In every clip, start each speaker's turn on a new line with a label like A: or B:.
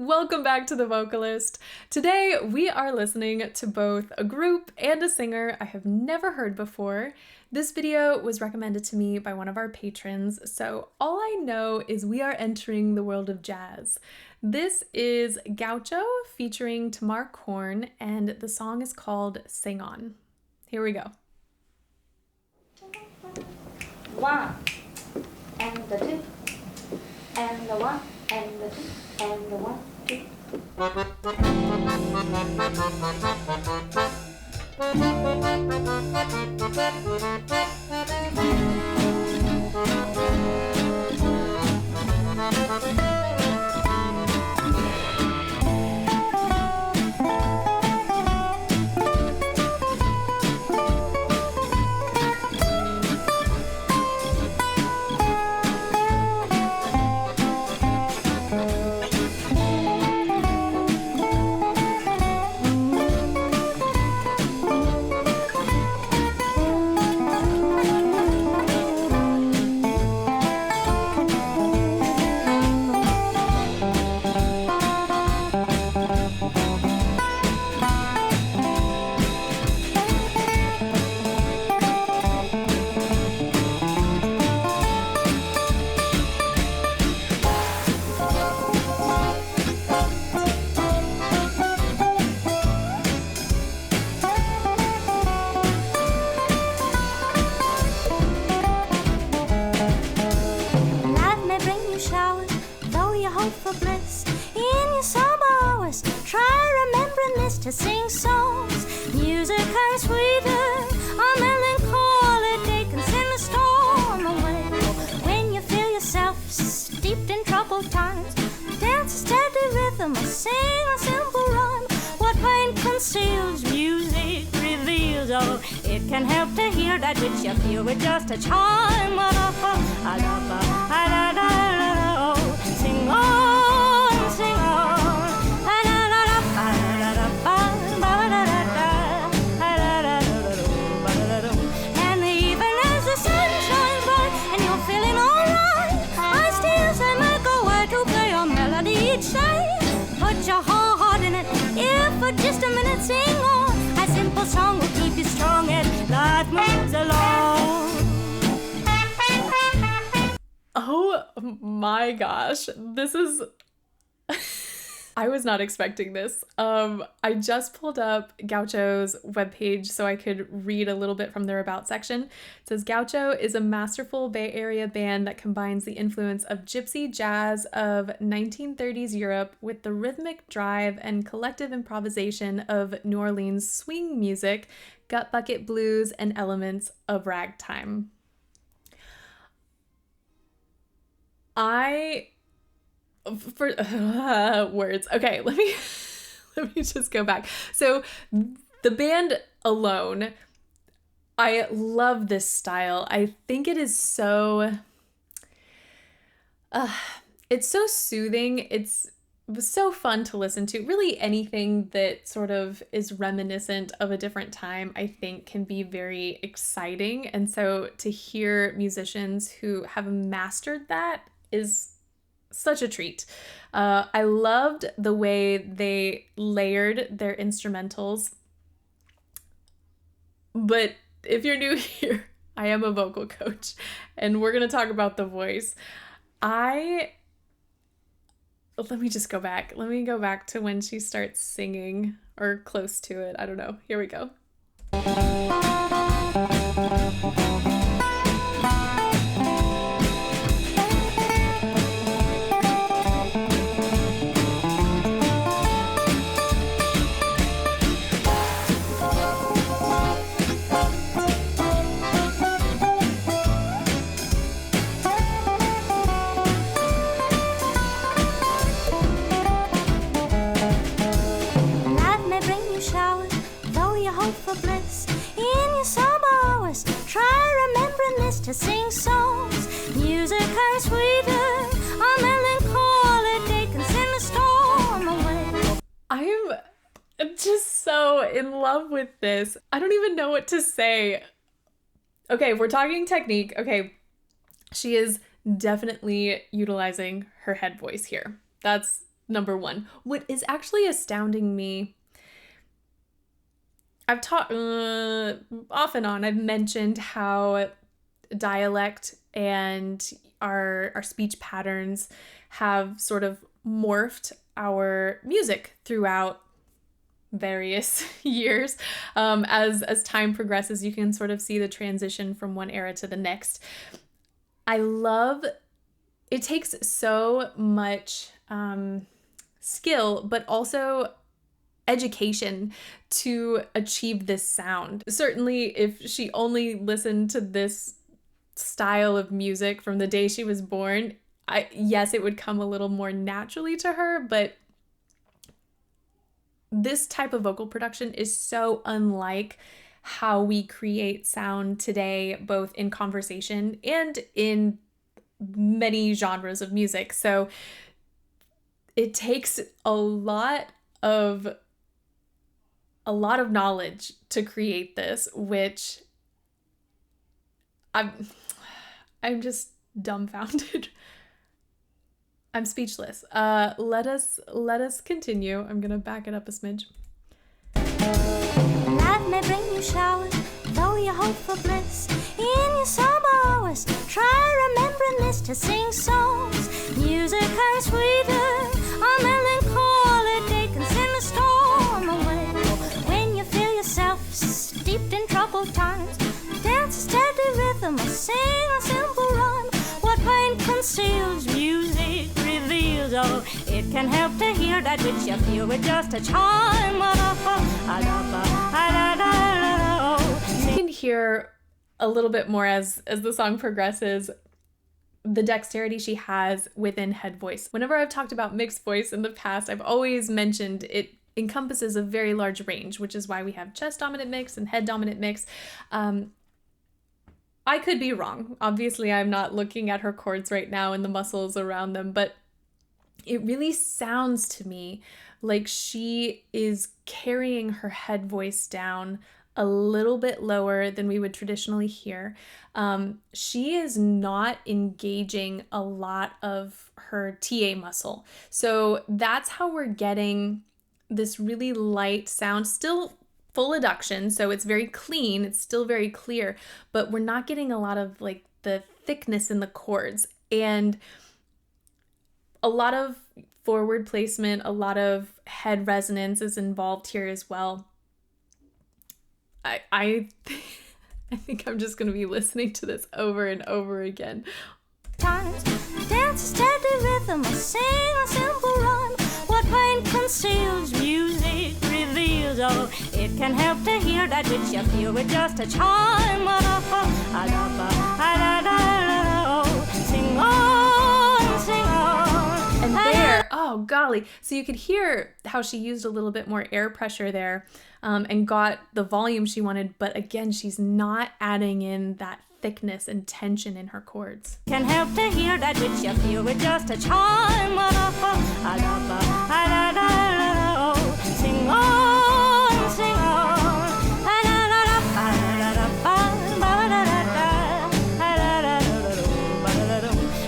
A: Welcome back to The Vocalist. Today we are listening to both a group and a singer I have never heard before. This video was recommended to me by one of our patrons, so all I know is we are entering the world of jazz. This is Gaucho featuring Tamar Korn, and the song is called Sing On. Here we go.
B: One, and the two, and the one, and the two, and the one, two.
C: To sing songs, music comes sweeter, a melancholy day can send the storm away. When you feel yourself steeped in troubled times, dance a steady rhythm or sing a simple rhyme. What pain conceals, music reveals. Oh, it can help to hear that which you feel with just a chime. Sing on, sing on. Put your whole heart in it. If for just a minute, sing on. A simple song will keep you strong as life moves along.
A: Oh my gosh, this is... I was not expecting this. I just pulled up Gaucho's webpage so I could read a little bit from their About section. It says, Gaucho is a masterful Bay Area band that combines the influence of gypsy jazz of 1930s Europe with the rhythmic drive and collective improvisation of New Orleans swing music, gut bucket blues, and elements of ragtime. For words. Okay, let me just go back. So the band alone, I love this style. I think it is so it's so soothing. It was so fun to listen to. Really anything that sort of is reminiscent of a different time, I think can be very exciting. And so to hear musicians who have mastered that is such a treat. I loved the way they layered their instrumentals. But if you're new here, I am a vocal coach and we're going to talk about the voice. Let me just go back. Let me go back to when she starts singing or close to it. I don't know. Here we go.
C: To sing songs, music comes sweeter, a melancholy day can send the storm away.
A: I am just so in love with this. I don't even know what to say. Okay, we're talking technique. Okay, she is definitely utilizing her head voice here. That's number one. What is actually astounding me, I've taught off and on, I've mentioned how dialect and our speech patterns have sort of morphed our music throughout various years. As time progresses, you can sort of see the transition from one era to the next. I love, it takes so much skill, but also education to achieve this sound. Certainly, if she only listened to this style of music from the day she was born, yes, it would come a little more naturally to her, but this type of vocal production is so unlike how we create sound today, both in conversation and in many genres of music. So it takes a lot of knowledge to create this, which I'm just dumbfounded. I'm speechless. Let us continue. I'm gonna back it up a smidge.
C: Life may bring you showers, though you hope for bliss. In your somber hours, try remembering this to sing songs. Music hurries sweeter, a melancholy day can send the storm away. When you feel yourself steeped in troubled times, dance a steady rhythm or sing a simple rhyme. What pain conceals, music reveals. Oh, it can help to hear that which you feel with just a chime.
A: You can hear a little bit more as the song progresses, the dexterity she has within head voice. Whenever I've talked about mixed voice in the past, I've always mentioned it encompasses a very large range, which is why we have chest dominant mix and head dominant mix. I could be wrong. Obviously, I'm not looking at her chords right now and the muscles around them, but it really sounds to me like she is carrying her head voice down a little bit lower than we would traditionally hear. She is not engaging a lot of her TA muscle. So that's how we're getting this really light sound, still full adduction, so it's very clean, it's still very clear, but we're not getting a lot of like the thickness in the chords, and a lot of forward placement, a lot of head resonance is involved here as well. I think I'm just gonna be listening to this over and over again.
C: Times, dance a steady rhythm or sing a simple rhyme. What pain conceals, music reveals. Oh, it can help to hear that which you feel with just a chime. Sing on, sing on.
A: And there, oh golly. So you could hear how she used a little bit more air pressure there, and got the volume she wanted, but again, she's not adding in that thickness and tension in her chords.
C: Can help to hear that which you feel with just a chime. Sing on, sing on.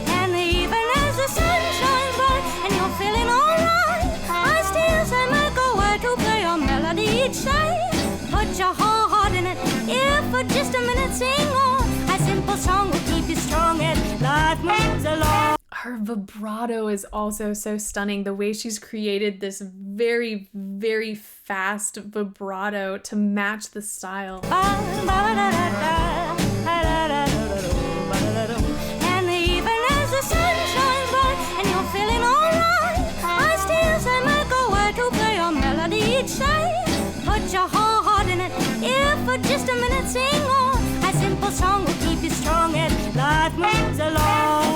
C: And even as the sun shines bright and you're feeling alright, I still say make a way to play a melody each day. Put your whole heart in it, if for just a minute sing on. Simple song will keep you strong and life moves along.
A: Her vibrato is also so stunning. The way she's created this very, very fast vibrato to match the style.
C: And even as the sun shines bright and you're feeling alright, I still say make a way to play a melody each day. Put your whole heart in it, if for just a minute sing on. A simple song will keep you strong and life moves along.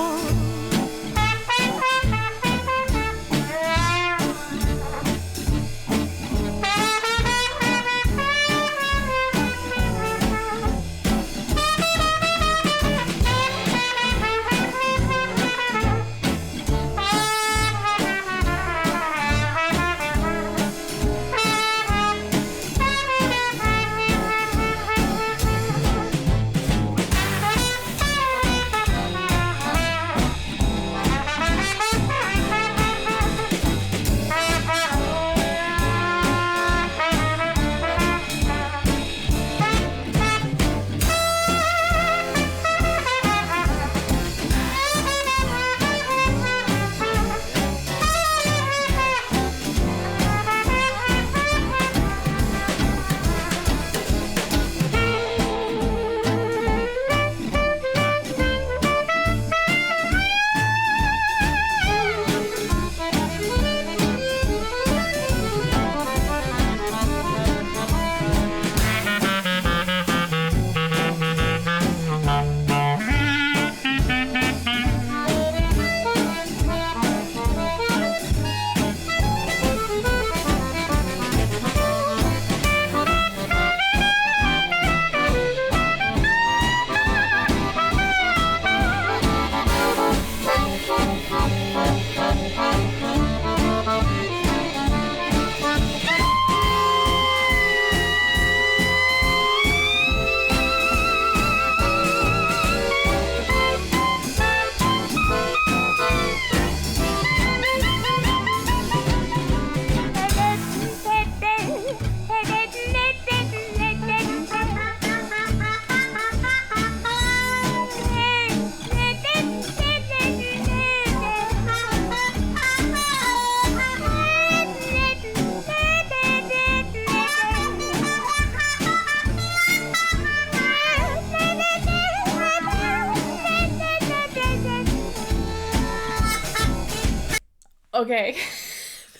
A: Okay.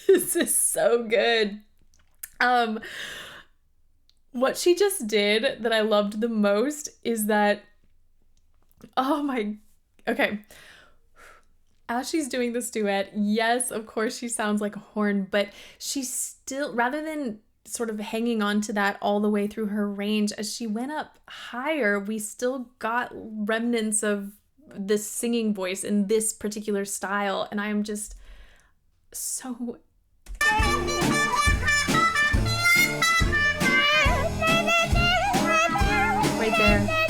A: This is so good. What she just did that I loved the most is that, oh my, okay. As she's doing this duet, yes, of course she sounds like a horn, but she's still, rather than sort of hanging on to that all the way through her range, as she went up higher, we still got remnants of this singing voice in this particular style. And I am just so... Right there.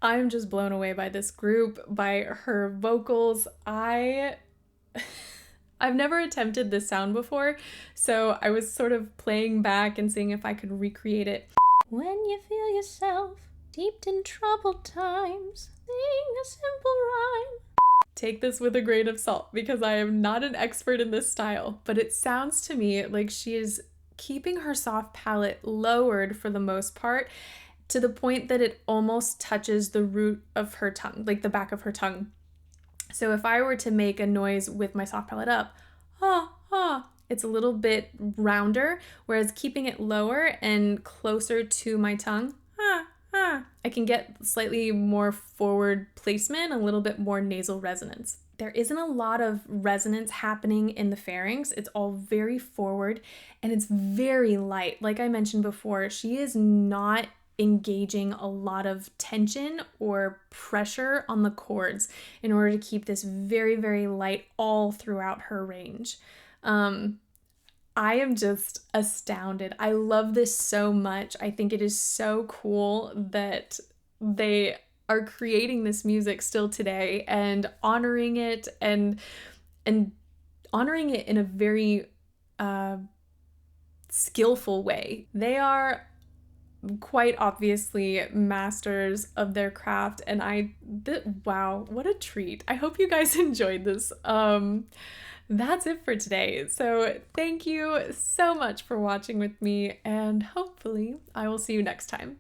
A: I'm just blown away by this group, by her vocals. I've never attempted this sound before, so I was sort of playing back and seeing if I could recreate it.
C: When you feel yourself deep in troubled times, sing a simple rhyme.
A: Take this with a grain of salt because I am not an expert in this style, but it sounds to me like she is keeping her soft palate lowered for the most part, to the point that it almost touches the root of her tongue, like the back of her tongue. So if I were to make a noise with my soft palate up, it's a little bit rounder, whereas keeping it lower and closer to my tongue, I can get slightly more forward placement, a little bit more nasal resonance. There isn't a lot of resonance happening in the pharynx. It's all very forward and it's very light. Like I mentioned before, she is not engaging a lot of tension or pressure on the chords in order to keep this very, very light all throughout her range. I am just astounded. I love this so much. I think it is so cool that they are creating this music still today and honoring it and honoring it in a very skillful way. They are quite obviously masters of their craft, and wow, what a treat. I hope you guys enjoyed this. That's it for today. So thank you so much for watching with me, and hopefully I will see you next time.